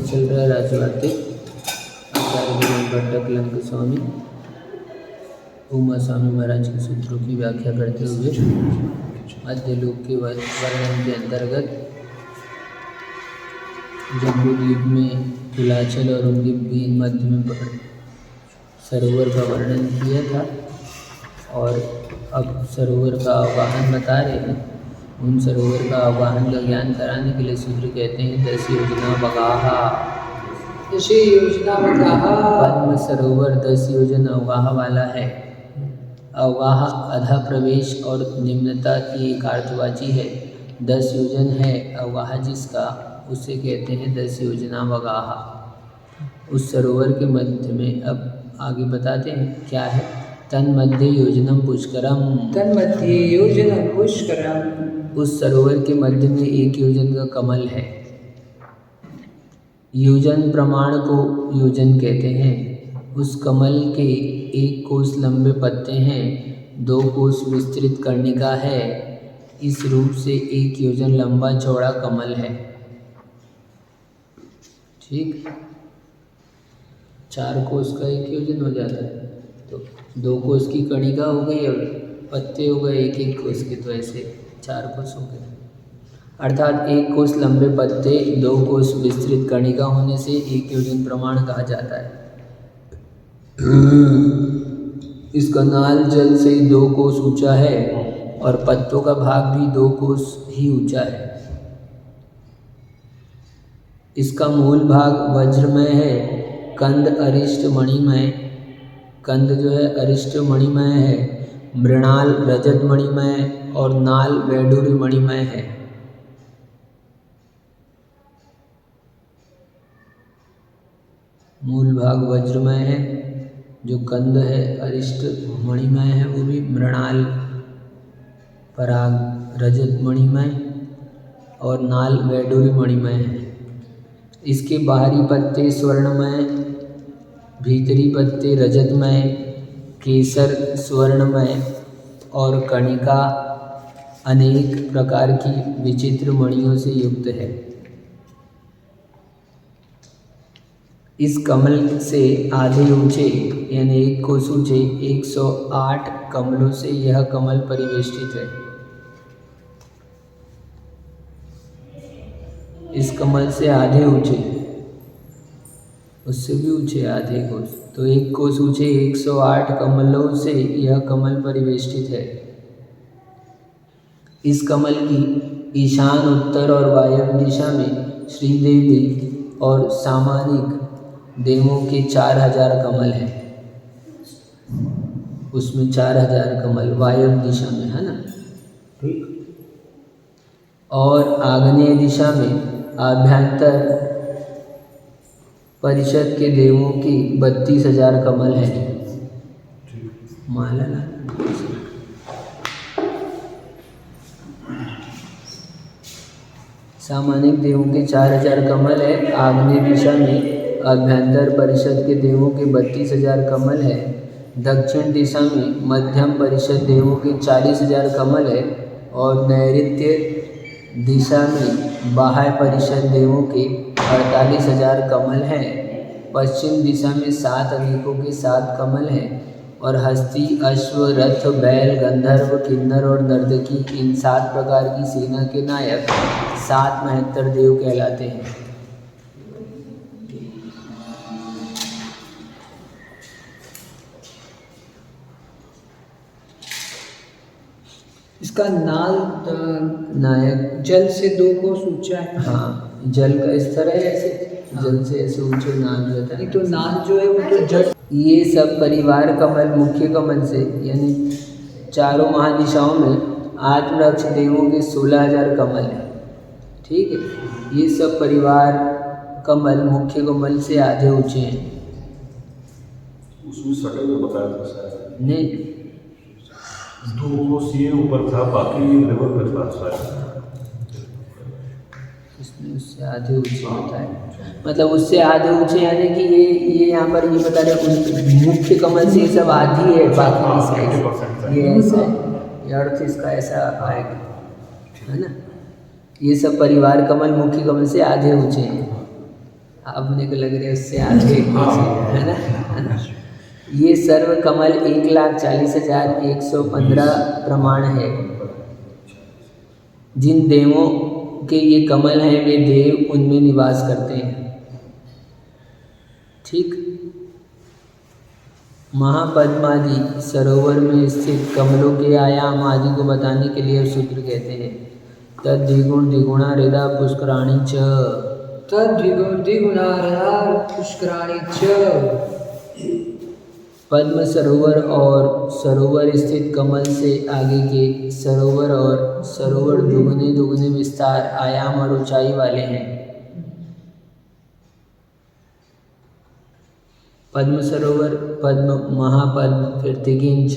चल रहा है राजवार्तिक आचार्य भट्टक लंक स्वामी उमा स्वामी महाराज के सूत्रों की व्याख्या करते हुए मध्यलोक के वर्णन के अंतर्गत जम्बूद्वीप में तुलाचल और उनके मध्य में सरोवर का वर्णन किया था और अब सरोवर का आवाहन बता रहे हैं। उन सरोवर का आवाहन का ज्ञान कराने के लिए सूत्र कहते हैं 10 योजना बगाहा। 10 योजना बगाहा। पद्म सरोवर 10 योजना अवगाह वाला है। अवगाह अधा प्रवेश और निम्नता की एक अर्थवाची है। 10 योजन है अवगाह जिसका, उसे कहते हैं 10 योजना बगाहा। उस सरोवर के मध्य में अब आगे बताते हैं क्या है। तन्मध्ये योजनम पुष्करम। तन्मध्ये योजनम पुष्करम। उस सरोवर के मध्य में 1 योजन का कमल है। योजन प्रमाण को योजन कहते हैं। उस कमल के 1 कोस लंबे पत्ते हैं, 2 कोस विस्तृत कर्णिका है। इस रूप से 1 योजन लंबा चौड़ा कमल है। ठीक, 4 कोस का 1 योजन हो जाता है, तो 2 कोस की कणिका हो गई और पत्ते हो गए 1-1 कोस के, तो ऐसे 4 कोस हो गए। अर्थात 1 कोस लंबे पत्ते 2 कोस विस्तृत कणिका होने से 1 योजन प्रमाण कहा जाता है। इसका नाल जल से 2 कोस ऊंचा है और पत्तों का भाग भी 2 कोस ही ऊंचा है। इसका मूल भाग वज्रमय है। कंद अरिष्ट मणिमय, कंद जो है अरिष्ट मणिमय है। मृणाल रजत मणिमय और नाल वैडूर्य मणिमय है। मूल भाग वज्रमय है, जो कंद है अरिष्ट मणिमय है, वो भी मृणाल पराग रजत मणिमय और नाल वैडूर्य मणिमय है। इसके बाहरी पत्ते स्वर्णमय, भीतरी पत्ते रजतमय, केसर स्वर्णमय और कणिका अनेक प्रकार की विचित्र मणियों से युक्त है। इस कमल से आधे ऊंचे यानी 1 कोस ऊंचे 108 कमलों से यह कमल परिवेष्टित है। इस कमल से आधे ऊंचे, उससे भी ऊंचे आधे कोस, तो 1 कोस ऊंचे 108 कमलों से यह कमल परिवेष्टित है। इस कमल की ईशान, उत्तर और वायव्य दिशा में श्रीदेवी और सामानिक देवों के 4000 कमल हैं। उसमें 4000 कमल वायव्य दिशा में है ना, ठीक। और आग्नेय दिशा में आभ्यंतर परिषद के देवों की 32,000 कमल हैं। माला सामानिक देवों के 4000 कमल है। आग्नेय दिशा में अभ्यंतर परिषद के देवों के 32,000 कमल है। दक्षिण दिशा में मध्यम परिषद देवों के 40,000 कमल है और नैऋत्य दिशा में बाह्य परिषद देवों के 48,000 कमल हैं। पश्चिम दिशा में 7 अनेकों के 7 कमल हैं और हस्ती, अश्व, रथ, बैल, गंधर्व, किन्नर और नर्तकी, इन 7 प्रकार की सेना के नायक 7 महत्तर देव कहलाते हैं। इसका नाल नायक जल से 2 कोस ऊंचा है। हाँ, जल का स्तर है ऐसे, जल से ऐसे ऊंचे नाल रहता है। तो नाल जो है वो तो जड़। ये सब परिवार कमल मुख्य कमल से यानी चारों महादिशाओं में आत्मरक्ष देवों के 16,000 कमल हैं। ठीक है, ये सब परिवार कमल मुख्य कमल से आधे ऊंचे हैं। उसमें सटल में बताया था शायद नहीं, 2 कोस ये ऊपर था, बाकी लेवल पे था शायद। इसमें उससे आधे ऊंचे होता है, मतलब उससे आधे ऊंचे यानी कि ये यहाँ पर ये बता रहे मुख्य कमल से सब आधी है, बाकी साइड ये ऐसा है, ये अर्थ इसका ऐसा आएगा, है ना। ये सब परिवार कमल मुख्य कमल से आधे ऊंचे हैं। आपने को लग रहा है उससे आगे है ना। ये सर्व कमल 1,40,115 प्रमाण है। जिन देवों के ये कमल हैं वे देव उनमें निवास करते हैं। ठीक। महापद्मादि सरोवर में स्थित कमलों के आयाम आदि को बताने के लिए सूत्र कहते हैं तद द्विगुण द्विगुणा हृदा पुष्कराणी च। तद्विगुणार्धार पुष्कराणि च। पद्म सरोवर और सरोवर स्थित कमल से आगे के सरोवर और सरोवर दुगने दुगने विस्तार आयाम और ऊंचाई वाले हैं। पद्म सरोवर, पद्म, महापद्म, फिर तिगिंज।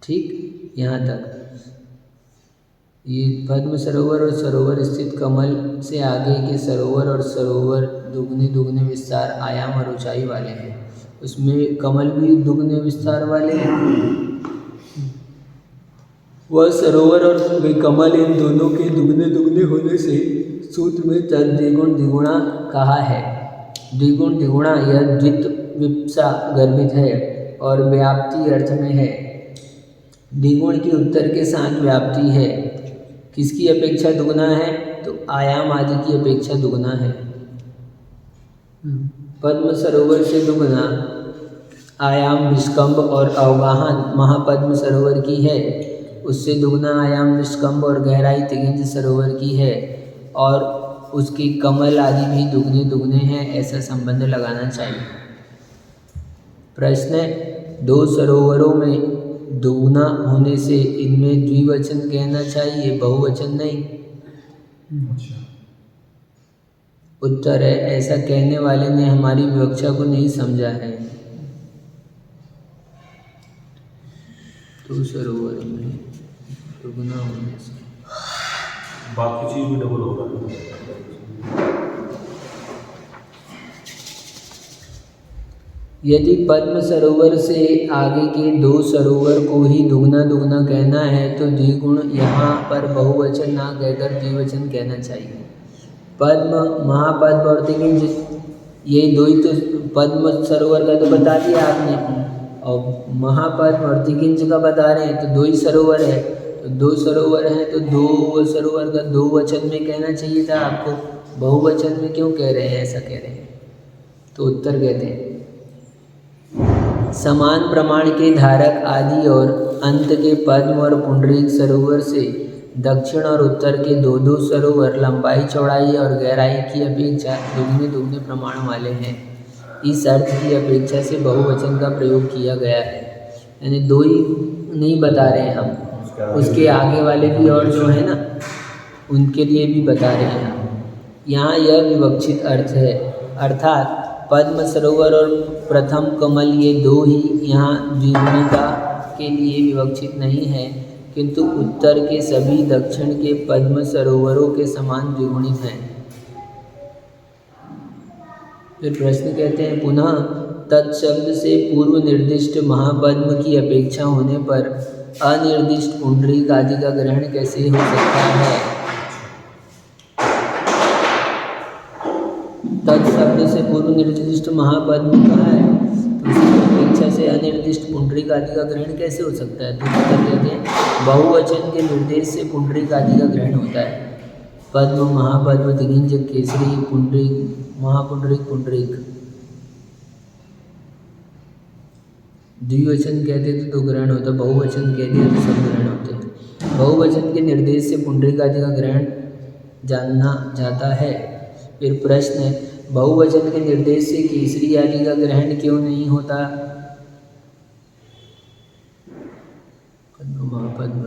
ठीक, यहाँ तक ये पद्म सरोवर और सरोवर स्थित कमल से आगे के सरोवर और सरोवर दुगने दुगने विस्तार आयाम और ऊंचाई वाले हैं। उसमें कमल भी दुगने विस्तार वाले हैं। वह सरोवर और वे कमल इन दोनों के दुगने दुगने होने से सूत्र में तद द्विगुण द्विगुणा कहा है। द्विगुण द्विगुणा यह द्वित विप्सा गर्भित है और व्याप्ति अर्थ में है। द्विगुण की उत्तर के साथ व्याप्ति है। किसकी अपेक्षा दुगना है? तो आयाम आदि की अपेक्षा दुगना है। पद्म सरोवर से दुगना आयाम निष्कंभ और अवगाहन महापद्म सरोवर की है। उससे दुगना आयाम निष्कंभ और गहराई तिगिंज सरोवर की है और उसके कमल आदि भी दुगने दुगने हैं, ऐसा संबंध लगाना चाहिए। प्रश्न है, दो सरोवरों में दुगना होने से इनमें द्विवचन कहना चाहिए, बहुवचन नहीं। उत्तर है, ऐसा कहने वाले ने हमारी विवक्षा को नहीं समझा है। दो सरोवरों में दुगना होने से बाकी चीज भी डबल हो रहा है। यदि पद्म सरोवर से आगे के दो सरोवर को ही दुगना दुगना कहना है तो द्विगुण यहाँ पर बहुवचन ना कहकर द्विवचन कहना चाहिए। पद्म, महापद्म और तिगिंज ये दो ही तो पद्म सरोवर का तो बता दिया आपने, और महापद्म और तिगिंज का बता रहे हैं तो दो ही सरोवर है। तो दो सरोवर हैं तो दो सरोवर का दो वचन में कहना चाहिए था आपको, बहुवचन में क्यों कह रहे हैं? ऐसा कह रहे हैं। तो उत्तर कहते हैं, समान प्रमाण के धारक आदि और अंत के पद्म और पुंडरीक सरोवर से दक्षिण और उत्तर के दो दो सरोवर लंबाई चौड़ाई और गहराई की अपेक्षा दुगने दुगने प्रमाण वाले हैं। इस अर्थ की अपेक्षा से बहुवचन का प्रयोग किया गया है। यानी दो ही नहीं बता रहे हैं हम, उसके आगे वाले भी और जो है ना उनके लिए भी बता रहे हैं हम। यहाँ यह विवक्षित अर्थ है, अर्थात पद्म सरोवर और प्रथम कमल ये दो ही यहाँ द्विगुणिता के लिए विवक्षित नहीं है, किंतु उत्तर के सभी दक्षिण के पद्म सरोवरों के समान द्विगुणित हैं। फिर प्रश्न कहते हैं, पुनः तत्शब्द से पूर्व निर्दिष्ट महापद्म की अपेक्षा होने पर अनिर्दिष्ट पुंडरीक आदि का ग्रहण कैसे हो सकता है? तत्शब्द से पूर्व निर्दिष्ट महापद्म कहा है, तो उसकी अपेक्षा से अनिर्दिष्ट पुंडरीक आदि का ग्रहण कैसे हो सकता है? तो उत्तर कहते हैं, बहुवचन के निर्देश से पुंडरीक आदि का ग्रहण होता है। पद्म, महापद्म, तिगिंज, केसरी, पुंडरीक, महापुंडरीक, पुंडरीक। द्विवचन कहते तो ग्रहण होता, बहुवचन कहते तो सब ग्रहण होते। बहुवचन के निर्देश से पुंडरीक आदि का ग्रहण जानना जाता है। फिर प्रश्न है, बहुवचन के निर्देश से केसरी आदि का ग्रहण क्यों नहीं होता? पद्म, महापद्म,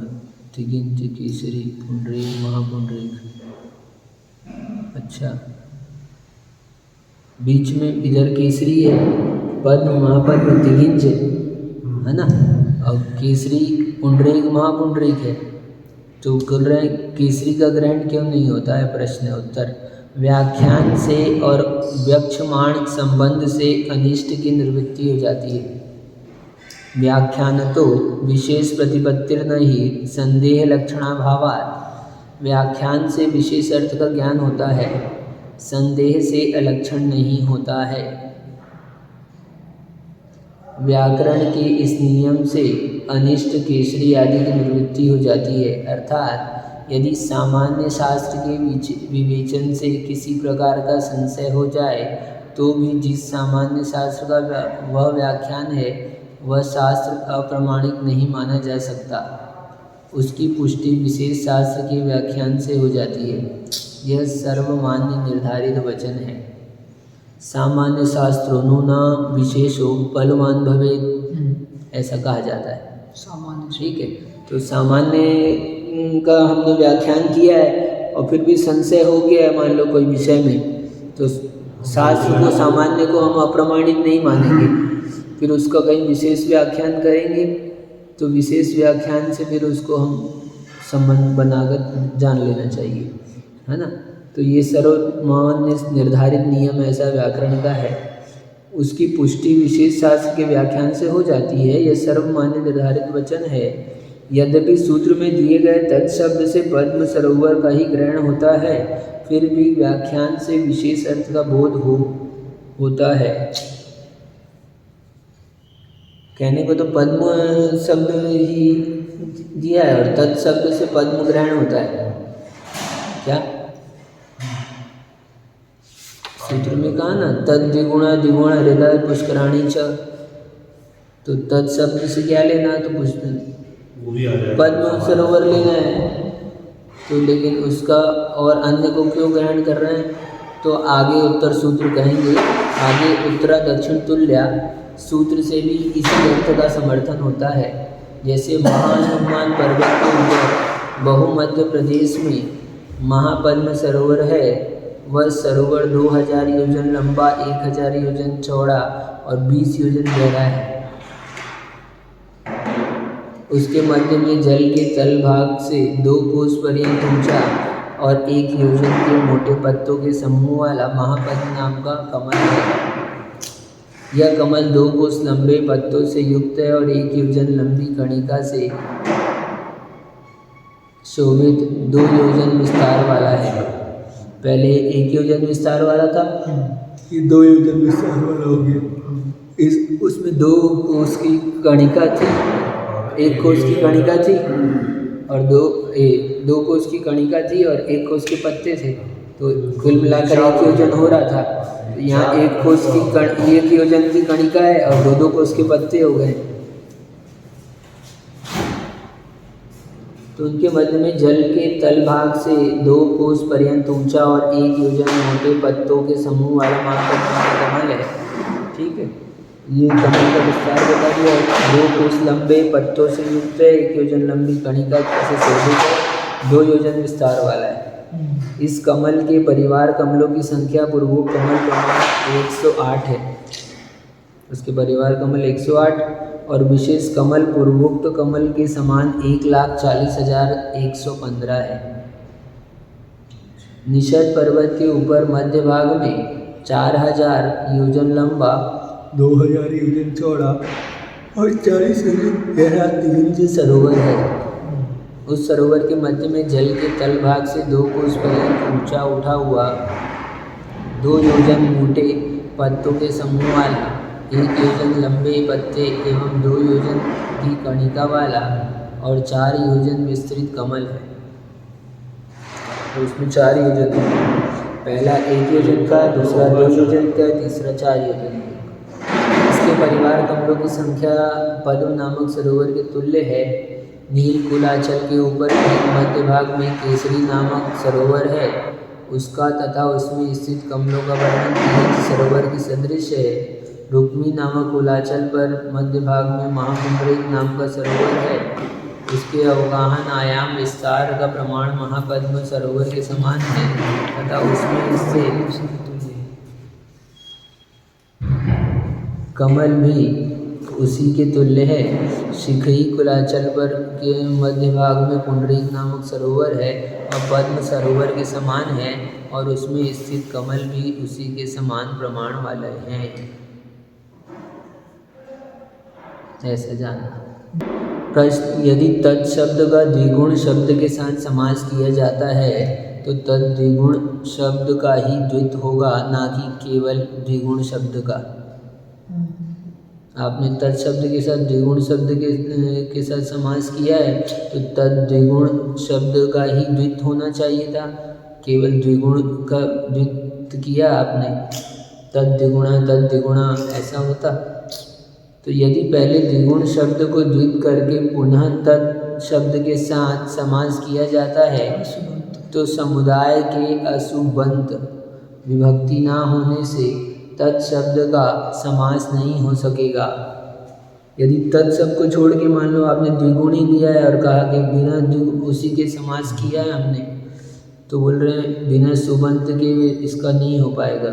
तिगिंज, केसरी, पुंडरीक, महापुंडरीक। अच्छा, बीच में इधर केसरी है, पद्म, महापद्म, तिगिंज है ना, और केसरी, पुंडरीक, महापुंडरीक है, तो केसरी का ग्रहण क्यों नहीं होता है? प्रश्न है। उत्तर, व्याख्यान से और व्यक्षमाण संबंध से अनिष्ट की निवृत्ति हो जाती है। व्याख्यान तो विशेष प्रतिपत्तिर्न ही संदेह लक्षणाभावात्, व्याख्यान से विशेष अर्थ का ज्ञान होता है, संदेह से अलक्षण नहीं होता है। व्याकरण के इस नियम से अनिष्ट केसरी आदि की निवृत्ति हो जाती है। अर्थात यदि सामान्य शास्त्र के विवेचन से किसी प्रकार का संशय हो जाए तो भी जिस सामान्य शास्त्र का वह व्याख्यान है वह शास्त्र अप्रामाणिक नहीं माना जा सकता। उसकी पुष्टि विशेष शास्त्र के व्याख्यान से हो जाती है। यह सर्वमान्य निर्धारित वचन है। सामान्य शास्त्रों न विशेषो बलवान भवेत्, ऐसा कहा जाता है। सामान्य ठीक है, तो सामान्य का हमने व्याख्यान किया है और फिर भी संशय हो गया है मान लो कोई विषय में, तो शास्त्र को सामान्य को हम अप्रमाणित नहीं मानेंगे, फिर उसका कहीं विशेष व्याख्यान करेंगे तो विशेष व्याख्यान से फिर उसको हम संबंध बनाकर जान लेना चाहिए, है ना। तो ये सर्वमान्य निर्धारित नियम ऐसा व्याकरण का है, उसकी पुष्टि विशेष शास्त्र के व्याख्यान से हो जाती है। यह सर्वमान्य निर्धारित वचन है। यद्यपि सूत्र में दिए गए तत्शब्द से पद्म सरोवर का ही ग्रहण होता है, फिर भी व्याख्यान से विशेष अर्थ का बोध होता है। कहने को तो पद्म शब्द ही दिया है और तत्शब्द से पद्म ग्रहण होता है क्या? सूत्र में कहा ना तद द्विगुणा द्विगुण हृदय पुष्कराणी च, तो तत्शब्द से क्या लेना, तो पद्म सरोवर लेना है। तो लेकिन उसका और अन्य को क्यों ग्रहण कर रहे हैं, तो आगे उत्तर सूत्र कहेंगे, आगे उत्तरा दक्षिण तुल्या सूत्र से भी इसी अर्थ का समर्थन होता है। जैसे महानुमान पर्वत के ऊपर बहुमध्य प्रदेश में महापद्म सरोवर है, वह सरोवर 2000 योजन लंबा, 1000 योजन चौड़ा और 20 योजन गहरा है। उसके मध्य में जल के तल भाग से 2 कोस पर्यंत ऊंचा और 1 योजन के मोटे पत्तों के समूह वाला महापद्म नाम का कमल है। यह कमल 2 कोस लंबे पत्तों से युक्त है और 1 योजन लंबी कणिका से शोभित 2 योजन विस्तार वाला है। पहले 1 योजन विस्तार वाला था, ये 2 योजन विस्तार वाला हो गया। उसमें 2 कोस की कणिका थी, 1 कोस की कणिका थी और 2 कोस की कणिका थी और 1 कोस के पत्ते थे, तो कुल मिलाकर 1 योजन हो रहा था। तो यहाँ 1 योजन की कणिका है और 2 कोस के पत्ते हो गए। तो उनके मध्य में जल के तल भाग से 2 कोस पर्यंत ऊंचा और 1 योजन मोटे पत्तों के समूह वाला महापद्म कमल है। ठीक है, ये कमल का विस्तार बता दिया। 2 कोस लंबे पत्तों से युक्त है, 1 योजन लंबी कणिका से शोभित है, 2 योजन विस्तार वाला है। इस कमल के परिवार कमलों की संख्या पूर्वोक्त कमल प्रमाण 108 है। उसके परिवार कमल 108 और विशेष कमल पूर्वोक्त कमल के समान 1,40,115 है। निषद पर्वत के ऊपर मध्य भाग में 4000 योजन लंबा, 2000 योजन चौड़ा और 40 योजन गहरा दिग्विजय सरोवर है। उस सरोवर के मध्य में जल के तल भाग से 2 कोस पर्यंत ऊंचा उठा हुआ 2 योजन मोटे पत्तों के समूह वाला, 1 योजन लंबे पत्ते एवं 2 योजन की कणिका वाला और 4 योजन विस्तृत कमल है। तो उसमें 4 योजन है, पहला 1 योजन का, दूसरा 2 योजन का, तीसरा 4 योजन का। इसके परिवार कमलों की संख्या पद्म नामक सरोवर के तुल्य है। नील कुलाचल के ऊपर मध्य भाग में केसरी नामक सरोवर है, उसका तथा उसमें स्थित कमलों का वर्णन तीर्थ सरोवर की सदृश है। रुक्मी नामक कुलाचल पर मध्य भाग में महाकुंभरेक नाम का सरोवर है, उसके अवगाहन आयाम विस्तार का प्रमाण महापद्म सरोवर के समान है तथा उसमें स्थित कमल भी उसी के तुल्य है। शिखरी कुलाचल पर के मध्य भाग में पुंडरीक नामक सरोवर है और पद्म सरोवर के समान है और उसमें स्थित कमल भी उसी के समान प्रमाण वाले हैं। ऐसा जानना। प्रश्न, यदि तत्शब्द का द्विगुण शब्द के साथ समास किया जाता है तो तद द्विगुण शब्द का ही द्वित होगा, ना कि केवल द्विगुण शब्द का। आपने तत् शब्द के साथ द्विगुण शब्द के साथ समास किया है, तो तद द्विगुण शब्द का ही द्वित होना चाहिए था। केवल द्विगुण का द्वित किया आपने, तद द्विगुणा ऐसा होता। तो यदि पहले द्विगुण शब्द को द्वित करके पुनः तत् शब्द के साथ समास किया जाता है, तो समुदाय के असुबंत विभक्ति ना होने से तत् शब्द का समास नहीं हो सकेगा। यदि तत् शब्द को छोड़ के मान लो आपने द्विगुण ही लिया है और कहा कि बिना उसी के समास किया है हमने, तो बोल रहे हैं बिना सुबंत के इसका नहीं हो पाएगा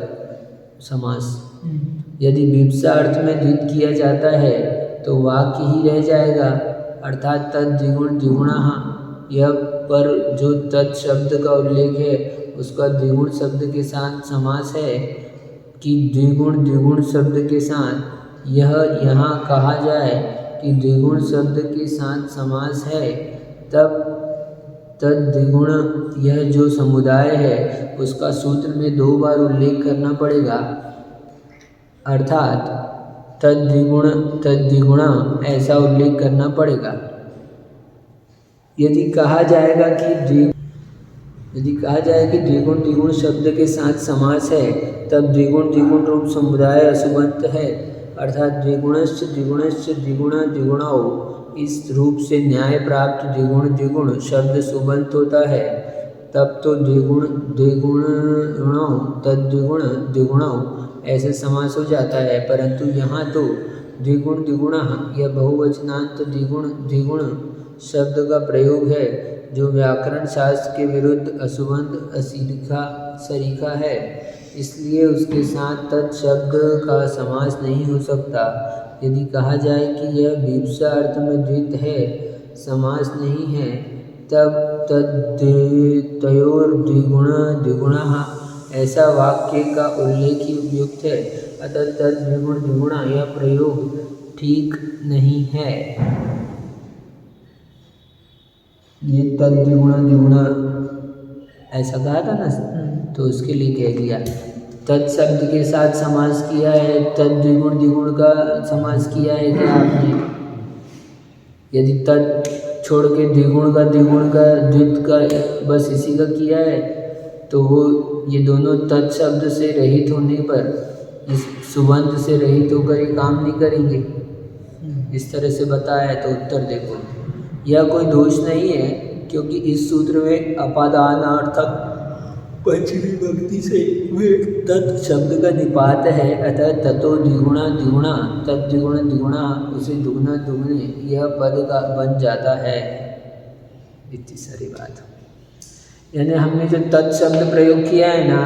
समास। यदि विवक्षा अर्थ में द्वित किया जाता है तो वाक्य ही रह जाएगा, अर्थात तद द्विगुण द्विगुणः। यह पर जो तत् शब्द का उल्लेख है उसका द्विगुण शब्द के साथ समास है कि द्विगुण द्विगुण शब्द के साथ। यह यहाँ कहा जाए कि द्विगुण शब्द के साथ समास है, तब तद द्विगुण यह जो समुदाय है उसका सूत्र में 2 बार उल्लेख करना पड़ेगा, अर्थात तद द्विगुणा ऐसा उल्लेख करना पड़ेगा। यदि कहा जाएगा कि द्विगुण द्विगुण शब्द के साथ समास है, तब द्विगुण द्विगुण रूप समुदाय असुबंत है, अर्थात द्विगुणश्च द्विगुणश्च द्विगुणा द्विगुणाओ। इस रूप से न्याय प्राप्त द्विगुण द्विगुण शब्द सुबंत होता है, तब तो द्विगुण द्विगुणौ तद्विगुण द्विगुणौ ऐसे समास हो जाता है। परंतु यहाँ तो द्विगुण द्विगुणः यह बहुवचनांत द्विगुण द्विगुण शब्द का प्रयोग है, जो व्याकरण शास्त्र के विरुद्ध असुबंध सरीखा है, इसलिए उसके साथ तत् शब्द का समास नहीं हो सकता। यदि कहा जाए कि यह विवक्षा अर्थ में द्वित है, समास नहीं है, तब तयोर द्विगुण द्विगुणः ऐसा वाक्य का उल्लेख ही उपयुक्त है। अतः तद द्विगुण द्विगुणा यह प्रयोग ठीक नहीं है। ये तद द्विगुण द्विगुणा ऐसा कहा था ना, तो उसके लिए कह दिया तत् शब्द के साथ समास किया है, तद द्विगुण द्विगुण का समास किया है क्या आपने? यदि तत् छोड़ के द्विगुण का द्वित का बस इसी का किया है, तो वो ये दोनों तत् शब्द से रहित होने पर, इस सुबंध से रहित होकर ये काम नहीं करेंगे। इस तरह से बताया है, तो उत्तर देखो। यह कोई दोष नहीं है, क्योंकि इस सूत्र में अपादानार्थक पंचमी विभक्ति से वे तत् शब्द का निपात है। अतः ततो द्विगुणा द्विगुणा तत् द्विगुण द्विगुणा उसे दुगुना दुगुने यह पद का बन जाता है। इतनी सारी बात, यानी हमने जो तत् शब्द प्रयोग किया है ना,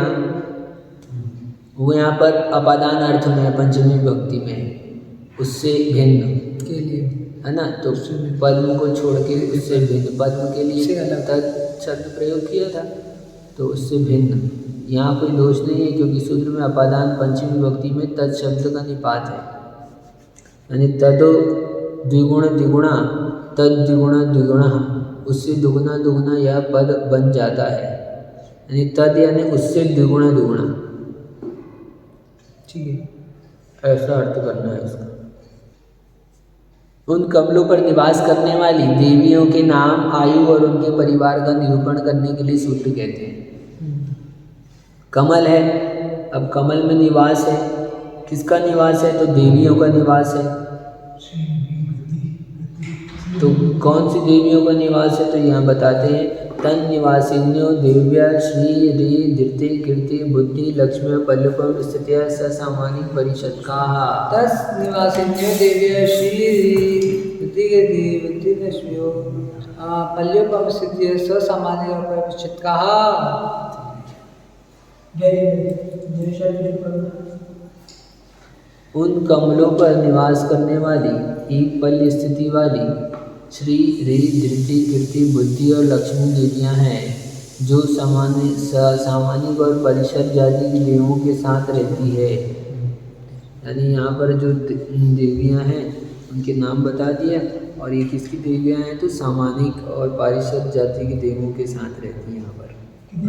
वो यहाँ पर अपादान अर्थ में है, पंचमी विभक्ति में, उससे भिन्न के लिए है ना। तो पद्म को छोड़ के उससे भिन्न, पद्म के लिए अलग तत् शब्द प्रयोग किया था, तो उससे भिन्न। यहाँ कोई दोष नहीं है, क्योंकि सूत्र में अपादान पंचमी विभक्ति में तत् शब्द का निपात है। यानी तदो द्विगुण द्विगुणा तद द्विगुण द्विगुणः उससे दुगुना दुगुना यह पद बन जाता है। यानी तद यानी उससे द्विगुणा दुगुणा, ठीक है, ऐसा अर्थ करना है इसका। उन कमलों पर निवास करने वाली देवियों के नाम, आयु और उनके परिवार का निरूपण करने के लिए सूत्र कहते हैं। कमल है, अब कमल में निवास है, किसका निवास है? तो देवियों का निवास है। तो कौन सी देवियों का निवास है? तो यहाँ बताते हैं, तन निवासिन्यो देव्या श्री रे धीर्ति कीर्ति बुद्धि लक्ष्मी पल्लवम स्थित्या ससामानिक परिषदकाः। तस् निवासिन्यो देव्या श्री बुद्धि कीर्ति लक्ष्म्यो पल्लवम स्थित्या ससामानिक परिषदकाः। उन कमलों पर निवास करने वाली, एक पल्य स्थिति वाली श्री रे धृति कीर्ति बुद्धि और लक्ष्मी देवियाँ हैं, जो सामानिक और परिषद जाति की देवों के साथ रहती है। यानी यहाँ पर जो देवियाँ हैं उनके नाम बता दिया, और ये किसकी देवियाँ हैं? तो सामानिक और पारिषद जाति की देवों के साथ रहती हैं यहाँ पर। श्री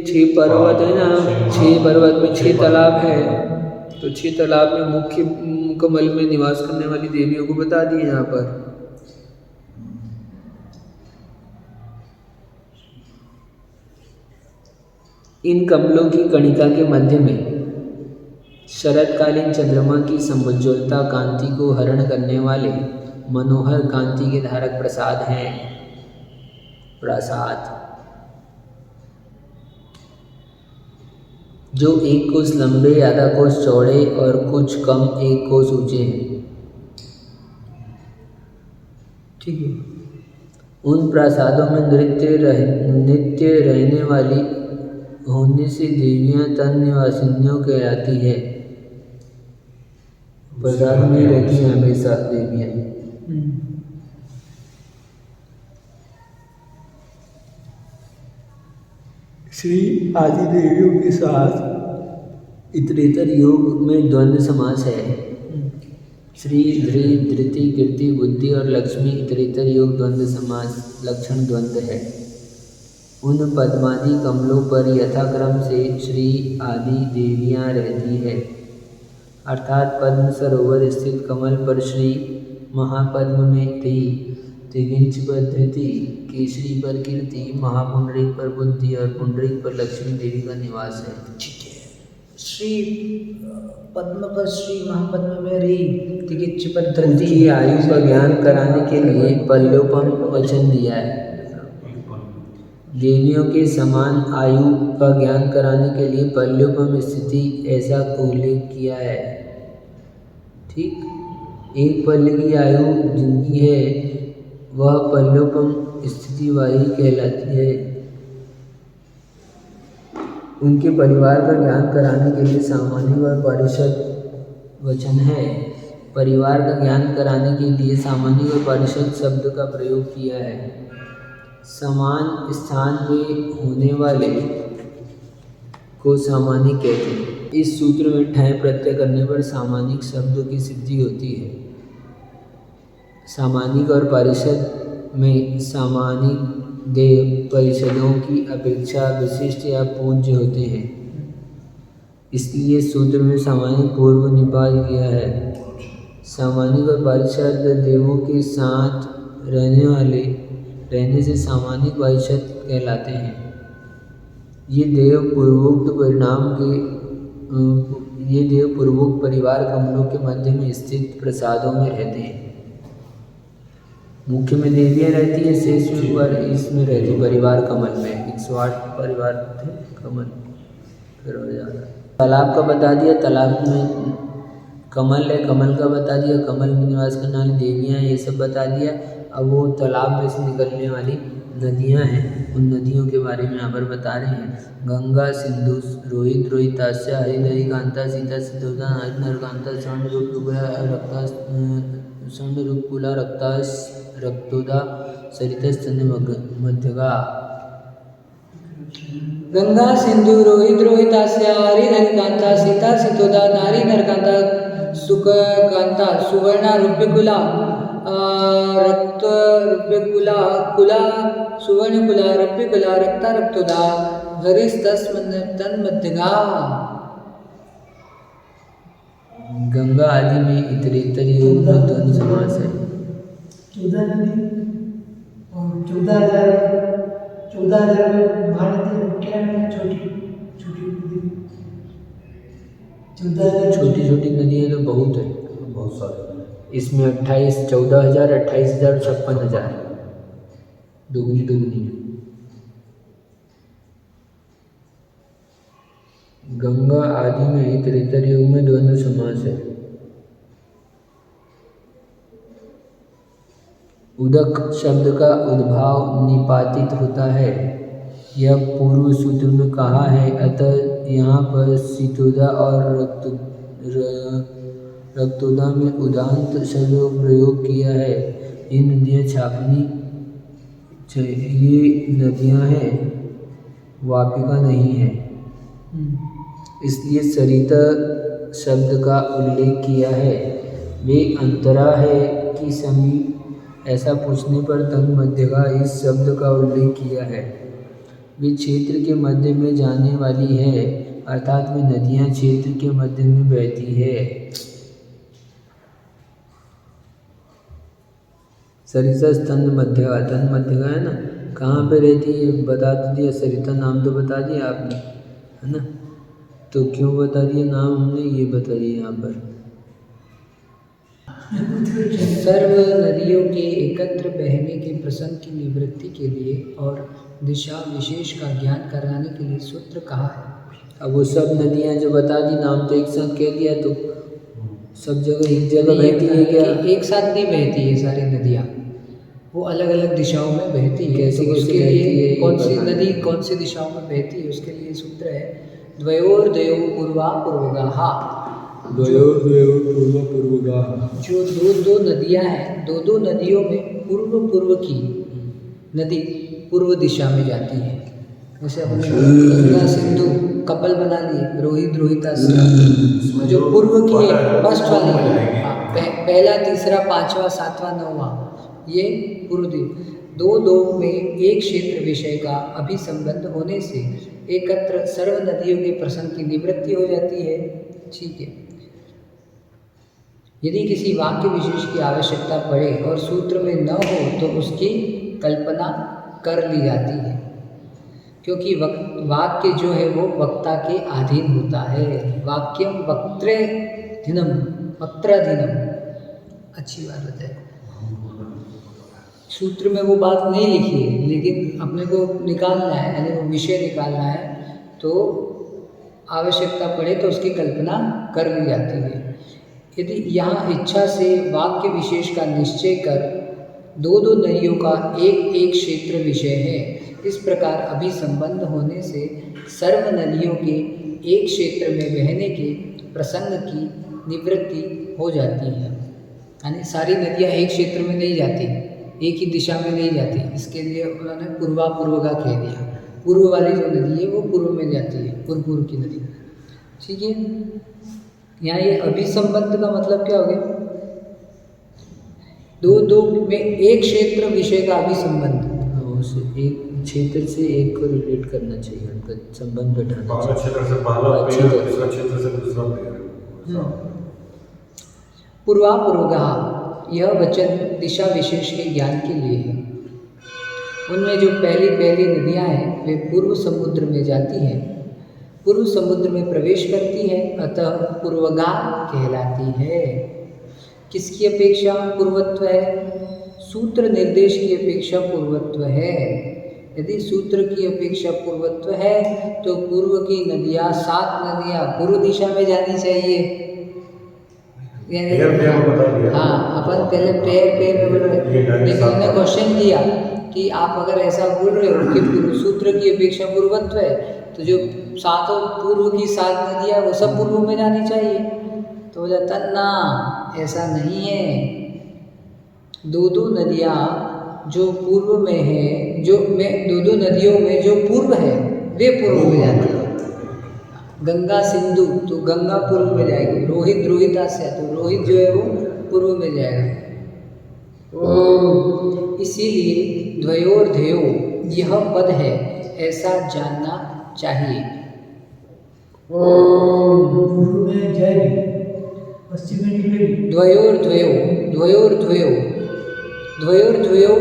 6 पर्वत है ना, 6 पर्वत में 6 तालाब है, तो 6 तालाब में मुख्य कमल में निवास करने वाली देवियों को बता दिए यहाँ पर। इन कमलों की कणिका के मध्य में शरतकालीन चंद्रमा की समुज्ज्वलता कांति को हरण करने वाले मनोहर कांति के धारक प्रसाद हैं। प्रसाद जो 1 कोस लंबे, आधा कोस चौड़े और कुछ कम 1 कोस ऊंचे हैं। ठीक है। उन प्रसादों में नित्य रहने वाली होने से देवियां तन निवासिनियों कहलाती है। प्रसाद में रहती हैं हमेशा देवियां। श्री आदि देवियों के साथ इतरेतर योग में द्वंद्व समास है। श्री, धृ, धृति, कीर्ति, बुद्धि और लक्ष्मी इतरेतर योग द्वंद्व समास लक्षण द्वंद्व है। उन पद्मादि कमलों पर यथाक्रम से श्री आदि देवियां रहती है, अर्थात पद्म सरोवर स्थित कमल पर श्री, महापद्म में धी, त्रिगिंच पर धृति, केसरी पर कीर्ति, महापुंडरीक पर बुद्धि और पुंडरीक पर लक्ष्मी देवी का निवास है। ठीक है। श्री पद्म पर श्री, महापद्म में री, त्रिगिंच पर धृति। उनकी आयु का ज्ञान कराने के लिए पल्लोपम वचन दिया है। देवियों के समान आयु का ज्ञान कराने के लिए पल्लोपम स्थिति ऐसा उल्लेख किया है। ठीक, एक पल्ले की आयु जिनकी है वह पल्लोपम स्थिति वाली कहलाती है। उनके परिवार का ज्ञान कराने के लिए सामान्य व परिषद वचन है। परिवार का ज्ञान कराने के लिए सामान्य व परिषद शब्द का प्रयोग किया है। समान स्थान में होने वाले को सामान्य कहते हैं। इस सूत्र में ठय प्रत्यय करने पर सामानिक शब्दों की सिद्धि होती है। सामानिक और परिषद में सामानिक देव परिषदों की अपेक्षा विशिष्ट या पूज्य होते हैं, इसलिए सूत्र में सामानिक पूर्व निपात किया है। सामानिक और परिषद देवों के साथ रहने से सामानिक परिषद कहलाते हैं। ये देव पूर्वोक्त परिवार कमलों के मध्य में स्थित प्रसादों में रहते हैं। मुख्य में देवियाँ रहती है, शेष में पर इसमें रहती परिवार कमल में 108 परिवार थे कमल। फिर हो जाता तालाब का बता दिया, तालाब में कमल है, कमल का बता दिया, कमल में निवास करने वाली देवियाँ ये सब बता दिया। अब वो तालाब में से निकलने वाली नदियाँ हैं, उन नदियों के बारे में यहाँ पर बता रहे हैं। गंगा, सिंधु, रोहित, रोहितास्या, हरिहरिकांता, सीता, सिद्धोदा, नरकांता, स्वर्णरूपकुला, रक्तोदा, सरिता, मध्यगा। गंगा, सिंधु, रोहित, रोहितास्या, हरिहरिकांता, सीता, सिद्धोदा, नारी, नरकांता, सुखकांता, सुवर्णा, रूप्यकुला, रक्त रूप्यकुला, कुला, सुवर्णकुला, रूप्यकुला, रक्ता, रक्तोदा, तन्मध्यगा। गंगा आदि में इतरेतर योग में द्वंद्व समास है। 14,000 में महानदी क्या है? छोटी छोटी नदियाँ तो बहुत है, बहुत सारे। इसमें 14,000, 28,000, 56,000 दुगनी। गंगा आदि में इतरेतर योग में द्वंद्व समास है। उदक शब्द का उद्भाव निपातित होता है, यह पूर्व सूत्र में कहा है। अतः यहाँ पर सितोदा और रक्तोदा में उदांत शब्द का प्रयोग किया है। ये नदियाँ छापनी, ये नदियाँ हैं, वापिका नहीं है, इसलिए सरिता शब्द का उल्लेख किया है। वे अंतरा है कि समीप ऐसा पूछने पर तन्मध्यगा इस शब्द का उल्लेख किया है। वे क्षेत्र के मध्य में जाने वाली है, अर्थात वे नदियाँ क्षेत्र के मध्य में बहती है। सरिता तन्मध्यगा, तन्मध्यगा है ना, कहाँ पे रहती है बता तो दिया, सरिता नाम तो बता दिया आपने, है ना। तो क्यों बता दिया नाम हमने, ये बता दिया यहाँ पर। सर्व नदियों के एकत्र बहने के प्रसंग की निवृत्ति के लिए और दिशा विशेष का ज्ञान कराने के लिए सूत्र कहा है। अब वो सब नदियाँ जो बता दी, नाम तो एक साथ कह दिया, तो सब जगह एक जगह बहती है क्या? एक साथ नहीं बहती है सारी नदियाँ, वो अलग अलग दिशाओं में बहती है। कैसे तो कैसे उसके बहती लिए है, कौन सी ये नदी कौन सी दिशाओं में बहती है, उसके लिए सूत्र है द्वयोर्द्वयो पूर्वा पूर्वगाहा। द्वयोर्द्वयो पूर्व पूर्वगाः। जो दो नदियाँ हैं, दो नदियों में पूर्व की नदी पूर्व दिशा में जाती है। जैसे अपने गंगा सिंधु कपल बना लिए, रोहित रोहिता से, जो पूर्व की है फर्स्ट वाली है, हाँ, पहला तीसरा पांचवा सातवां नौवां, ये पूर्व दो में एक क्षेत्र विषय का अभिसंबंध होने से एकत्र सर्व नदियों के प्रसंग की निवृत्ति हो जाती है। ठीक है। यदि किसी वाक्य विशेष की आवश्यकता पड़े और सूत्र में न हो तो उसकी कल्पना कर ली जाती है, क्योंकि वाक्य जो है वो वक्ता के अधीन होता है। वाक्यम वक्त्राधीनम, अच्छी बात है। सूत्र में वो बात नहीं लिखी है, लेकिन अपने को निकालना है, यानी वो विषय निकालना है, तो आवश्यकता पड़े तो उसकी कल्पना कर ली जाती है। यदि यहाँ इच्छा से वाक्य विशेष का निश्चय कर दो नदियों का एक क्षेत्र विषय है, इस प्रकार अभिसंबंध होने से सर्व नदियों के एक क्षेत्र में बहने के प्रसंग की निवृत्ति हो जाती है। यानी सारी नदियाँ एक क्षेत्र में नहीं जाती, एक ही दिशा में नहीं जाती, इसके लिए उन्होंने पूर्वा पूर्वगा कह दिया। पूर्व वाली जो नदी है वो पूर्व में जाती है, पूर्व की नदी। ठीक है। यहाँ ये अभिसंबंध का मतलब क्या हो गया? दो में एक क्षेत्र विषय का अभिसंबंध, उसे एक क्षेत्र से एक को रिलेट करना चाहिए, उनका संबंध बैठाना पहला चाहिए। क्षेत्र से पहला पेड़, दूसरा क्षेत्र से दूसरा पेड़। पूर्वा पूर्वगा, यह वचन दिशा विशेष के ज्ञान के लिए है। उनमें जो पहली नदियाँ हैं वे पूर्व समुद्र में जाती हैं, पूर्व समुद्र में प्रवेश करती है, अतः पूर्वगा कहलाती है। किसकी अपेक्षा पूर्वत्व है? सूत्र निर्देश की अपेक्षा पूर्वत्व है। यदि सूत्र की अपेक्षा पूर्वत्व है तो पूर्व की नदियाँ, 7 नदियाँ पूर्व दिशा में जानी चाहिए। हाँ, अपन पहले पैर में बोल रहे, लेकिन उन्होंने क्वेश्चन किया कि आप अगर ऐसा बोल रहे हो कि सूत्र की अपेक्षा पूर्वत्व है, तो जो सातों पूर्व की 7 नदियाँ वो सब पूर्व में जानी चाहिए। तो हो जाता ना, ऐसा नहीं है। दो नदियाँ जो पूर्व में है, दो नदियों में जो पूर्व है वे पूर्व में जाती है। गंगा सिंधु तो गंगा पूर्व में जाएगी, रोहित रोहिता से तो रोहित जो है वो पूर्व में जाएगा। इसीलिए द्वयोर्धयो यह पद है, ऐसा जानना चाहिए। पूर्व में जाएगी, पश्चिम में निकलेगी। द्वयोर्द्वयो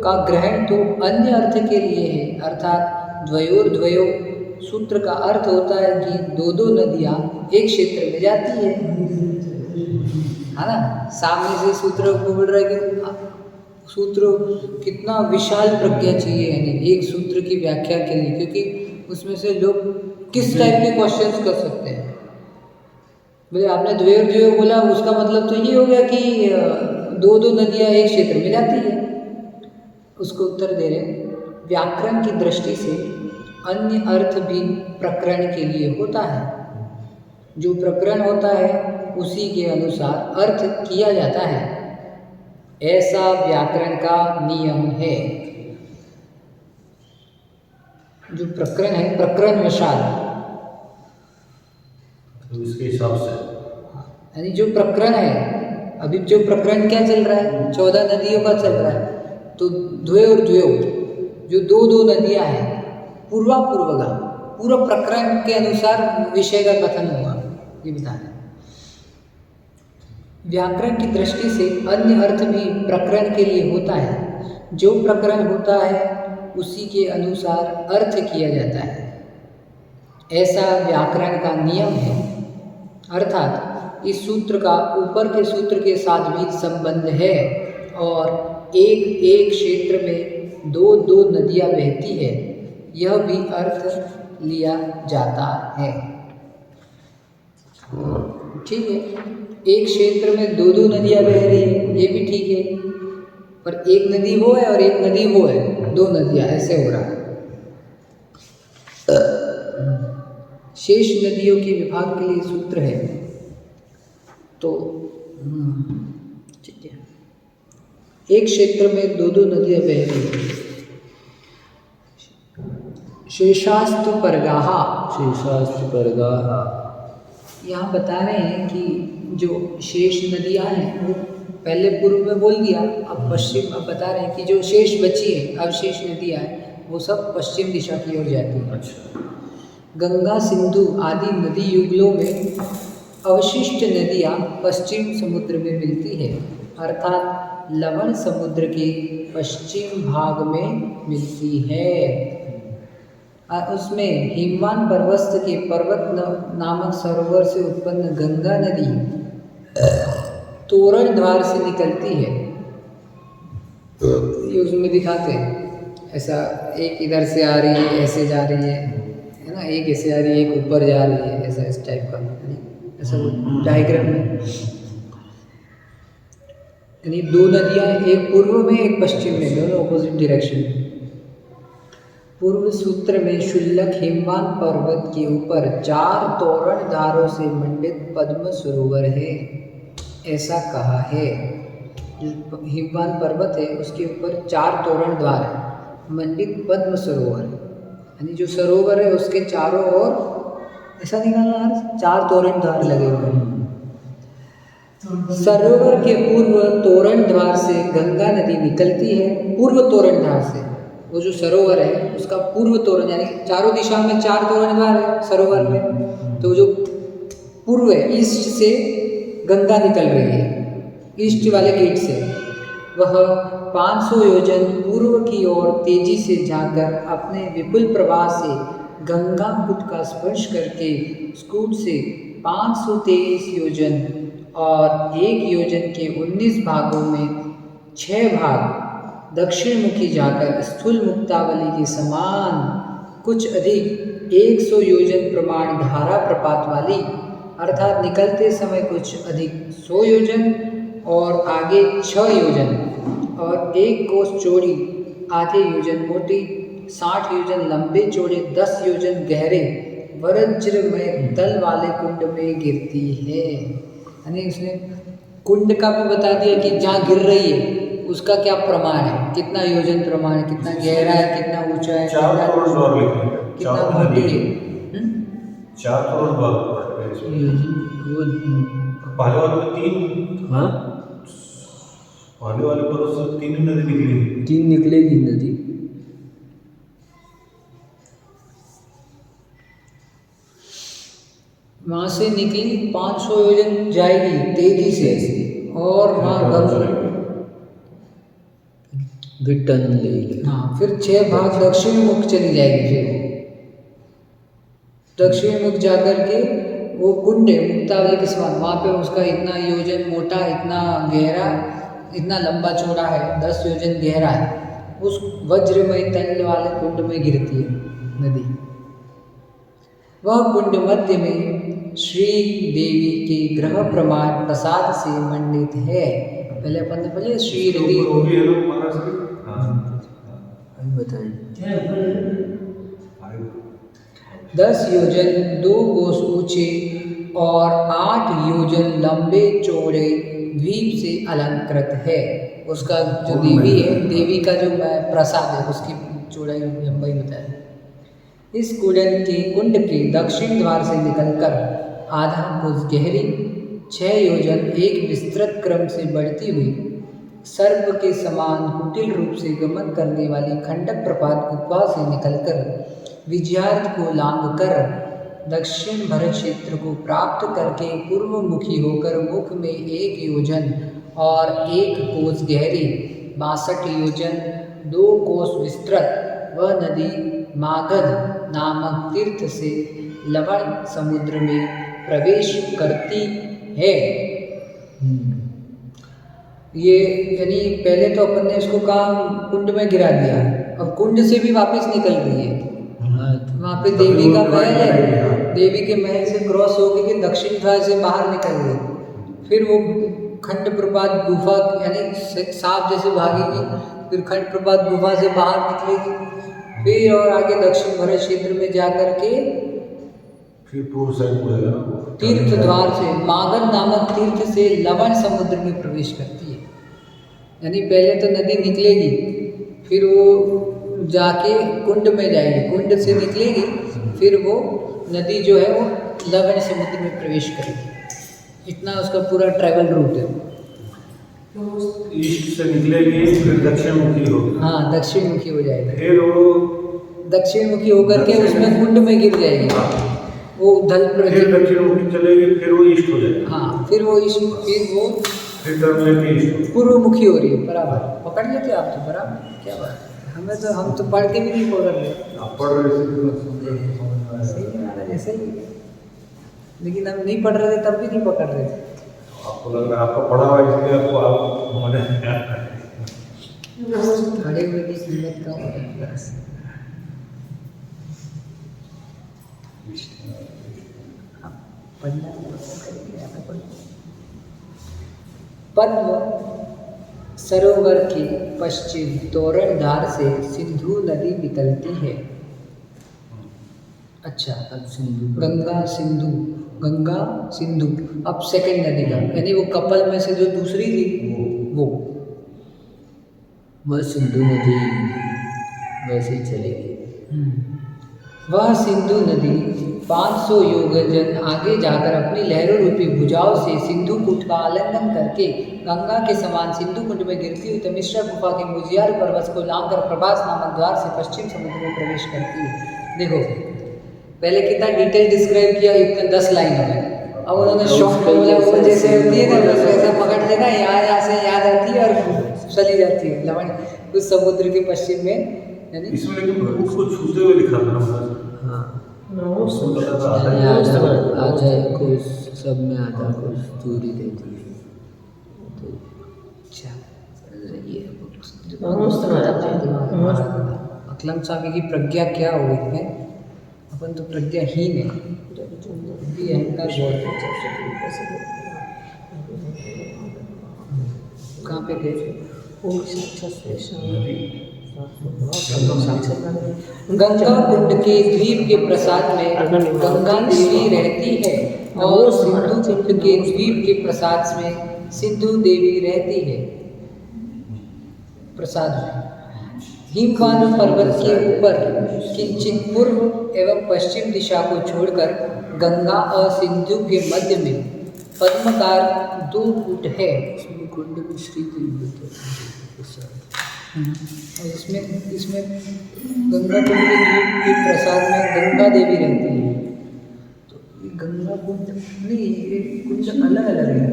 का ग्रहण तो अन्य अर्थ के लिए है, अर्थात द्वयोर्द्वयो सूत्र का अर्थ होता है कि दो नदियाँ एक क्षेत्र में जाती है ना। सामने से सूत्र को बोल रहा है कि सूत्र कितना विशाल प्रज्ञा चाहिए, यानी एक सूत्र की व्याख्या के लिए, क्योंकि उसमें से लोग किस टाइप के क्वेश्चंस कर सकते हैं। बोले आपने द्वयोर्द्वयो बोला, उसका मतलब तो ये हो गया कि दो नदियाँ एक क्षेत्र में जाती है। उसको उत्तर दे रहे, व्याकरण की दृष्टि से अन्य अर्थ भी प्रकरण के लिए होता है। जो प्रकरण होता है उसी के अनुसार अर्थ किया जाता है, ऐसा व्याकरण का नियम है। जो प्रकरण है, प्रकरण वशाल, तो इसके हिसाब से यानी जो प्रकरण है, अभी जो प्रकरण क्या चल रहा है, 14 नदियों का चल रहा है। तो द्वय और द्वयो जो दो दो नदियाँ हैं, पूर्वापूर्वगा पूरा प्रकरण के अनुसार विषय का कथन हुआ, ये बता रहे हैं। व्याकरण की दृष्टि से अन्य अर्थ भी प्रकरण के लिए होता है। जो प्रकरण होता है उसी के अनुसार अर्थ किया जाता है, ऐसा व्याकरण का नियम है। अर्थात इस सूत्र का ऊपर के सूत्र के साथ भी संबंध है और एक एक क्षेत्र में दो दो नदियाँ बहती है, यह भी अर्थ लिया जाता है। ठीक है, एक क्षेत्र में दो दो नदियाँ बह रही है, ये भी ठीक है, पर एक नदी वो है और एक नदी वो है, दो नदियाँ, ऐसे हो रहा है। शेष नदियों के विभाग के लिए सूत्र है। तो ठीक है, एक क्षेत्र में दो दो नदियाँ बह रही है। शेषास्तु परगाहा, शेषास्तु परगाहा, यहाँ बता रहे हैं कि जो शेष नदियाँ हैं वो पहले पूर्व में बोल दिया, अब पश्चिम, अब बता रहे हैं कि जो शेष बची है अवशेष नदियाँ हैं वो सब पश्चिम दिशा की ओर जाती हैं। अच्छा, गंगा, सिंधु आदि नदी युगलों में अवशिष्ट नदियाँ पश्चिम समुद्र में मिलती है, अर्थात लवण समुद्र के पश्चिम भाग में मिलती है। उसमें हिमवान पर्वत के पर्वत नामक सरोवर से उत्पन्न गंगा नदी तोरण द्वार से निकलती है। ये उसमें दिखाते हैं, ऐसा एक इधर से आ रही है, ऐसे जा रही है ना, एक ऐसे आ रही है, एक ऊपर जा रही है, ऐसा इस टाइप का, ऐसा डायग्राम में। यानी दो नदियाँ, एक पूर्व में एक पश्चिम में, दोनों ऑपोजिट डायरेक्शन में। पूर्व सूत्र में शुल्लक हिमवान पर्वत के ऊपर 4 तोरण धारों से मंडित पद्म सरोवर है, ऐसा कहा है। हिमवान पर्वत है, उसके ऊपर 4 तोरण द्वार है, मंडित पद्म सरोवर, यानी जो सरोवर है उसके चारों ओर ऐसा निकालना, 4 तोरण द्वार लगे हुए हैं। सरोवर के पूर्व तोरण द्वार से गंगा नदी निकलती है। पूर्व तोरण द्वार से, वो जो सरोवर है उसका पूर्व तोरण, यानी चारों दिशा में 4 तोरण द्वार है सरोवर में, तो जो पूर्व है, ईस्ट से गंगा निकल रही है, ईस्ट वाले गेट से, वह 500 योजन पूर्व की ओर तेजी से जाकर अपने विपुल प्रवाह से गंगा कुट का स्पर्श करके स्कूट से 523 योजन और 1 योजन के 19 भागों में 6 भाग दक्षिण मुखी जाकर स्थूल मुक्तावली के समान कुछ अधिक 100 योजन प्रमाण धारा प्रपात वाली, अर्थात निकलते समय कुछ अधिक 100 योजन और आगे 6 योजन और 1 कोस चौड़ी, आधे योजन मोटी, 60 योजन लंबे चौड़े, 10 योजन गहरे वज्रमय तल वाले कुंड में गिरती है। यानी उसने कुंड का भी बता दिया कि जहाँ गिर रही है उसका क्या प्रमाण है, कितना योजन प्रमाण है, कितना गहरा है, कितना ऊंचा है, 4 तोरण द्वार लिखे हैं, कितना मोटी है। 4 तोरण द्वार है इसमें। पहले वाले में 3, हाँ, पहले वाले पर्वत से 3 नदी निकली, 3 निकलेगी नदी। वहाँ से निकली 500 योजन जाएगी तेजी से और वहाँ गंगा रिटर्न लेगी। हाँ, फिर 6 भाग दक्षिण मुख चली जाएगी। फिर दक्षिण मुख जाकर के वो कुंड है मुक्तावली के समान, वहाँ पे उसका इतना योजन मोटा, इतना गहरा, इतना लंबा चौड़ा है, 10 योजन गहरा है, उस वज्रमय तल वाले कुंड में गिरती है नदी। वह कुंड मध्य में श्री देवी के ग्रह प्रमाण प्रसाद से मंडित है। पहले अपन ने पढ़े श्री देवी, बताएं। 10 योजन 2 कोस ऊंचे और 8 योजन लंबे चौड़े द्वीप से अलंकृत है। उसका जो देवी है, देवी का जो प्रसाद है उसकी चौड़ाई लंबाई बताए। इस कुंड के दक्षिण द्वार से निकलकर आधा कोस गहरी 6 योजन एक विस्तृत क्रम से बढ़ती हुई सर्प के समान कुटिल रूप से गमन करने वाली खंडक प्रपात गुफा से निकलकर विजयार्थ को लांघ कर दक्षिण भरत क्षेत्र को प्राप्त करके पूर्वमुखी होकर मुख में 1 योजन और 1 कोस गहरी 62 योजन 2 कोस विस्तृत वह नदी मागध नामक तीर्थ से लवण समुद्र में प्रवेश करती है। ये यानी पहले तो अपन ने इसको कहा कुंड में गिरा दिया, अब कुंड से भी वापस निकल रही है। वहाँ पे देवी का महल है, देवी के महल से क्रॉस होकर के दक्षिण द्वार से बाहर निकल गई, फिर वो खंड प्रपात गुफा यानी सांप जैसे भागेगी, फिर खंड प्रपात गुफा से बाहर निकलेगी, फिर और आगे दक्षिण भरत क्षेत्र में जा कर के फिर पूर्व साइड मुड़ेगा तीर्थ द्वार से मागध नामक तीर्थ से लवण समुद्र में प्रवेश करती है। यानी पहले तो नदी निकलेगी, फिर वो जाके कुंड में जाएगी, कुंड से निकलेगी, फिर वो नदी जो है वो लवण समुद्र में प्रवेश करेगी। इतना उसका पूरा ट्रैवल रूट है। ईस्ट से निकलेगी फिर दक्षिण मुखी होगी। हाँ, दक्षिण मुखी हो जाएगी, फिर वो दक्षिण मुखी होकर के उसमें कुंड में गिर जाएगी, वो फिर दक्षिण मुखी चलेगी, फिर वो ईस्ट हो जाएगी। हाँ, फिर वो ईस्ट, फिर वो पूर्व मुखी हो रही है। बराबर पकड़ लेते आप तो, बराबर, क्या बात है। हमें तो हम तो पढ़ के भी नहीं पकड़ रहे, आप पढ़ रहे थे सही नहीं आ रहा जैसे ही, लेकिन हम नहीं पढ़ रहे थे तब भी नहीं पकड़ रहे थे। आपको लग रहा है आपका पढ़ा हुआ इसलिए आपको आप मजा नहीं आ रहा है। खड़े हुए की कीमत कम है। पद्म सरोवर के पश्चिम तोरण धार से सिंधु नदी निकलती है। अच्छा, अब सिंधु गंगा सिंधु अब सेकंड नदी का, यानी वो कपल में से जो दूसरी थी वो वह सिंधु नदी वैसे ही चलेगी। वह सिंधु नदी 500 योजन आगे जाकर अपनी लहरों रूपी भुजाओं से सिंधु कूट का आलिंगन करके गंगा के समान सिंधु कुंड में गिरती हुई तमिश्रा गुफा के मुजियार पर्वत को लांघकर प्रभास नामक द्वार से पश्चिम समुद्र में प्रवेश करती है। देखो, पहले कितना डिटेल डिस्क्राइब किया, इतना 10 लाइनों में। अब उन्होंने शॉर्ट में जैसे होती है ना, वैसा पकड़ लेना, यहाँ से याद आती है और चली जाती है लवण उस समुद्र के पश्चिम में। यानी इसमें लेकिन उसको छूते हुए लिखा था ना। हाँ, उसमें पता था आता आ जाए कुछ सब में आधा कुछ दूरी देती है तो अच्छा, ये दिमाग अकलम साहब की प्रज्ञा क्या हुई है, अपन तो प्रज्ञाहीन है, भी अहंकार बहुत। कहाँ पे गए? गंगा कुंड के द्वीप के प्रसाद में गंगा देवी रहती है और सिंधु कुंड के द्वीप के प्रसाद में सिंधु देवी रहती है। प्रसाद में हिमवान पर्वत के ऊपर किंचित पूर्व एवं पश्चिम दिशा को छोड़कर गंगा और सिंधु के मध्य में पद्मकार 2 कूट है। कुंड में श्री देवी और इसमें गंगा कुंड के द्वीप के प्रसाद में गंगा देवी रहती है। तो ये गंगा कुंड नहीं, ये कुंड अलग अलग है।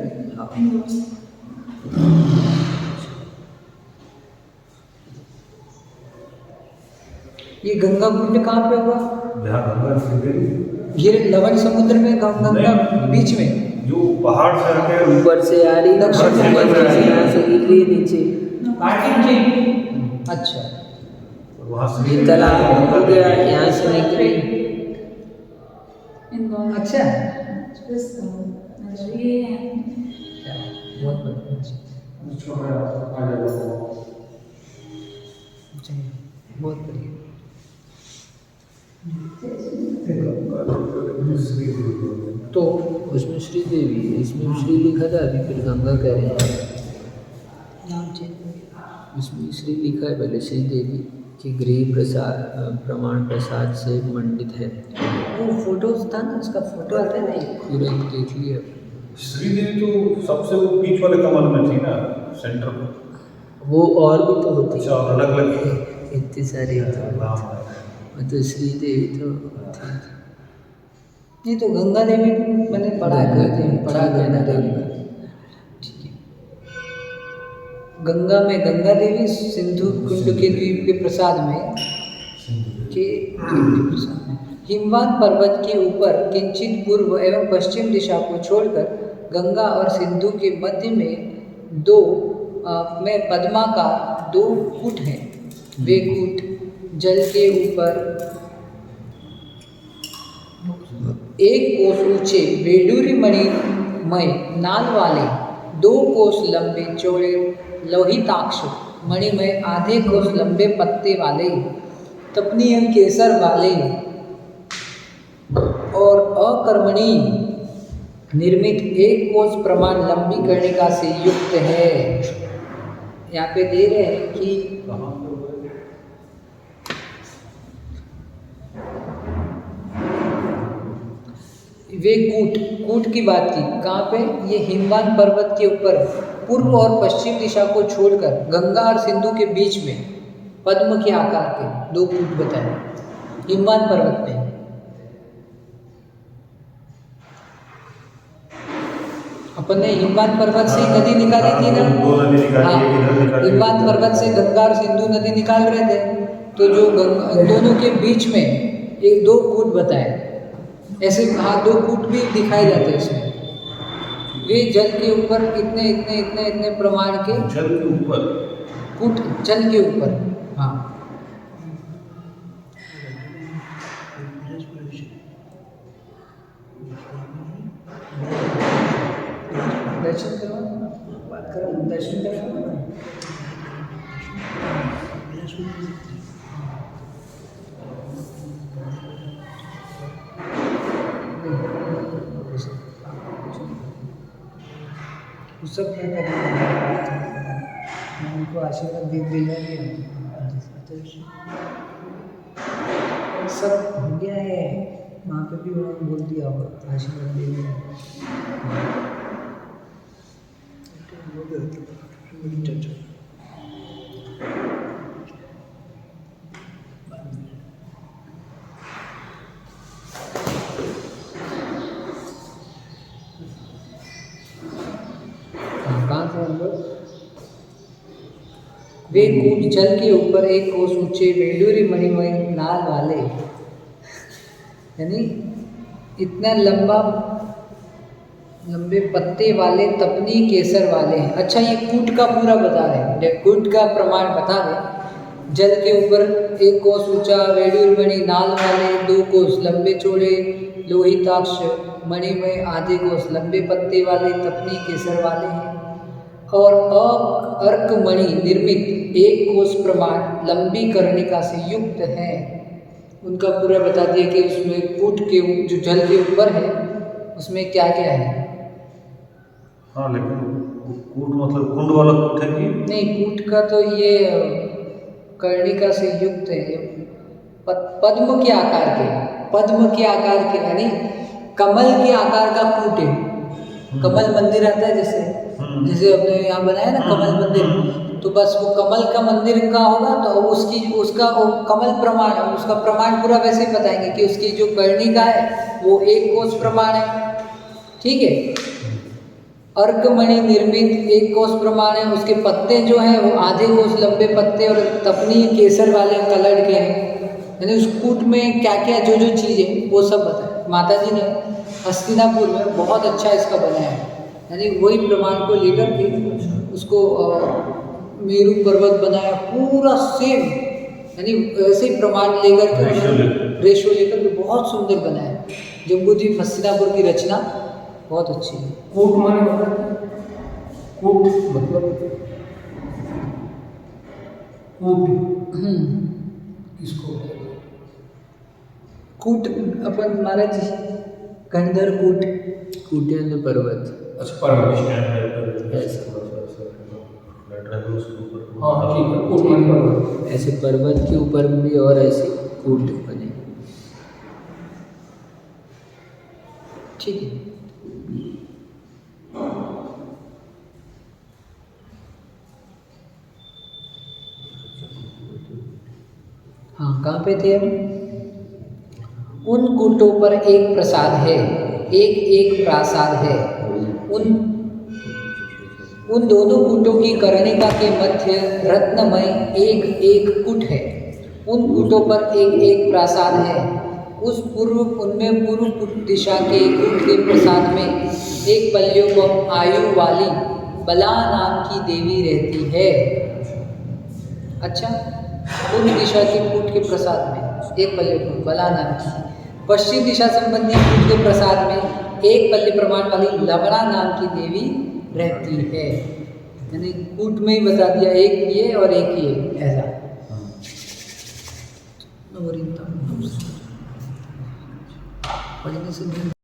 ये गंगा कुंड कहाँ पे हुआ? जहाँ गंगा ये लवण समुद्र में, गंगा बीच में जो पहाड़ से आके ऊपर से आ रही, दक्षिण यहाँ से गिर रही नीचे। अच्छा, वहाँ से ये तालाब हो गया, यहाँ से निकली। अच्छा, बहुत बढ़िया। तो उसमें श्री देवी है, इसमें श्री लिखा था, अभी फिर गंगा कह रहे हैं। नाम चेंज हो गया। इसमें श्री लिखा है, पहले श्री देवी के गृह प्रसाद प्रमाण प्रसाद से मंडित है। वो फोटोज था ना, उसका फोटो आता है ना, पूरा देख लिया श्रीदेवी तो सबसे वो बीच वाले कमल में थी ना, सेंटर में। वो और भी तो होती अच्छा, और अलग अलग इतनी सारी नाम है। वो तो श्रीदेवी तो थी। ये तो गंगा देवी भी मैंने पढ़ा गंगा देवी का। ठीक है। गंगा में गंगा देवी, सिंधु कुंड के द्वीप के प्रसाद में हिमवान पर्वत के ऊपर किंचित पूर्व एवं पश्चिम दिशा को छोड़कर गंगा और सिंधु के मध्य में में पद्माकार 2 कूट हैं। वे कूट जल के ऊपर 1 कोस ऊंचे वेडूरी मणिमय नाल वाले, 2 कोस लंबे चौड़े लोहिताक्ष मणिमय आधे कोस लंबे पत्ते वाले, तपनीय केसर वाले और अकर्मणी निर्मित 1 कोस प्रमाण लंबी कर्णिका से युक्त है। यहाँ पे दे रहे हैं कि वे कूट की बात की कहाँ पे, ये हिमवान पर्वत के ऊपर पूर्व और पश्चिम दिशा को छोड़कर गंगा और सिंधु के बीच में पद्म के आकार के 2 कूट बताए हिमवान पर्वत पे। अपन ने हिमवान पर्वत से नदी निकाली थी ना, हिमवान पर्वत से गंगा और सिंधु नदी निकाल रहे थे, तो जो दोनों के बीच में 2 कूट बताए। ऐसे 2 कूट भी दिखाए जाते हैं इसमें। वे जल के ऊपर इतने प्रमाण के जल के ऊपर कूट, जल के ऊपर। हाँ, दर्शन करवा, बात करो, दर्शन करवा। सब क्या करेंगे, उनको आशीर्वाद दिलाएंगे। सब हो गया है, वहाँ पे भी उन्होंने बोल दिया होगा आशीर्वाद देने। वे कूट जल के ऊपर 1 कोस ऊंचे वेडूरी मणिमय नाल वाले, यानी इतना लंबे पत्ते वाले, तपनी केसर वाले हैं। अच्छा, ये कूट का पूरा बता रहे हैं, कूट का प्रमाण बता रहे। जल के ऊपर 1 कोस ऊंचा वेडूरी मणि नाल वाले, 2 कोस लंबे चौड़े लोहिताक्ष मणिमय आधे कोस लंबे पत्ते वाले, तपनी केसर वाले हैं। और अर्कमणि निर्मित 1 कोस प्रमाण लंबी कर्णिका से युक्त है। उनका पूरा बता दिया कि उसमें कूट के जो जल के ऊपर है उसमें क्या क्या है। हाँ, लेकिन कूट मतलब कुंड वाला कूट है कि नहीं, कूट का तो ये कर्णिका से युक्त है। पद्म के आकार के यानी कमल के आकार का कूट है। कमल मंदिर आता है जैसे अपने यहाँ बनाया ना कमल मंदिर, तो बस वो कमल का मंदिर का होगा, तो उसका कमल प्रमाण, उसका प्रमाण पूरा वैसे ही बताएंगे कि उसकी जो कर्णिका है वो 1 कोस प्रमाण है। ठीक है, अर्कमणि निर्मित 1 कोस प्रमाण है। उसके पत्ते जो हैं वो आधे कोस लंबे पत्ते और तपनी केसर वाले कलर के हैं। यानी उस कूट में क्या क्या जो चीज़ें वो सब बताए। माता जी ने हस्तिनापुर में बहुत अच्छा इसका बनाया है, यानी वही प्रमाण को लेकर के उसको मेरू पर्वत बनाया पूरा सेम, यानी ऐसे ही प्रमाण लेकर के रेशो लेकर के बहुत सुंदर बनाया। जम्बूद्वीप हस्तिनापुर की रचना बहुत अच्छी है। कूट माने कूट मतलब कूट किसको कूट अपन महाराज जी कंधर कूटेंद्र पर्वत। अच्छा, पर्वत हाँ, ठीक है, कूट माने पर्वत। ऐसे पर्वत के ऊपर भी और ऐसे कूट बने। ठीक है। हाँ, कहाँ पे थे हम? उन कूटों पर एक प्रसाद है, एक एक प्रासाद है। उन दोनों कूटों की कर्णिका के मध्य रत्नमय एक एक कूट है। उन कूटों पर एक एक प्रासाद है। उनमें पूर्व दिशा के कूट के प्रसाद में एक पल्योपम आयु वाली बला नाम की देवी रहती है। अच्छा, पूर्व दिशा के कूट के प्रसाद में एक पल्योपम बला नाम की, पश्चिम दिशा संबंधी कूट के प्रसाद में एक पल्य प्रमाण वाली लवणा नाम की देवी रहती है। यानी कूट में ही बता दिया, एक ये और एक ये, ऐसा। पढ़ने से